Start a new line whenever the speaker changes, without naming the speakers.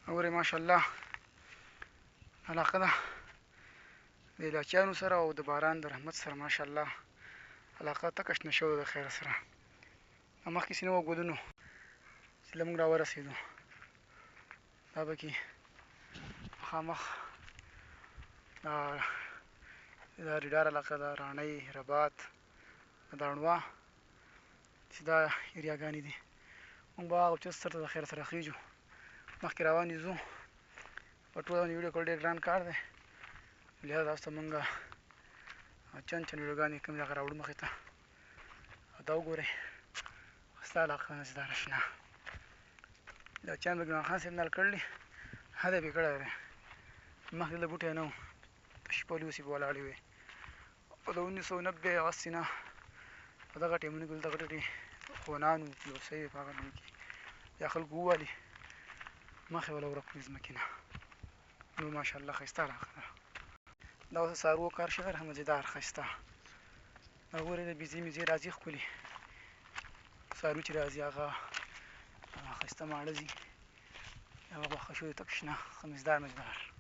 ګورئ ماشاءالله علاقه ده د علاچیانو سره او د باران د رحمت سره ماشاءالله علاقه تکه شنه شوې ده خیر سره. مخکې چې نه وه ګلونو چې له موږ راورسېدو دا پکې مخامخ دا ریډار علاقه ده، راڼۍ، رباط، داڼوا چې دا ایریاګانې دي. موږ به هغه چست سر ته د خیر سره خېږو، مخکې روان یو ځو. په ټوله باندې ویډیو کول ډېر ګران کار دی، لهذا تاسو ته موږ چند ویډیوګانې کوم دغه راوړو مخې ته. او دا وګورئ ښایسته علاقه مزیداره شنه. علاچیان به ګلان خان صاحب نل کړلي، حد یې پرې کړی دی. مخکې دلته بوټی نه و، تشې پولې به ولاړې وې. او د 1990 نه په دغه ټایمونو کې دلته غټې خونان وو، پلوڅۍ وې په هغه ټایم کې، یا خلکو ووهلې مخ یې ولا ورک کړي ځمکې نه. نو ماشاءالله ښایسته علاقه ده. دا اوس د څاروو کار شوی دی مزېدار ښایسته. دا ګورئ د بیزې میزې راځي ښکلي، څاروي چې راځي هغه ښایسته ماړه ځي، هغه غوښه شوې تک شنه ښه مزدار.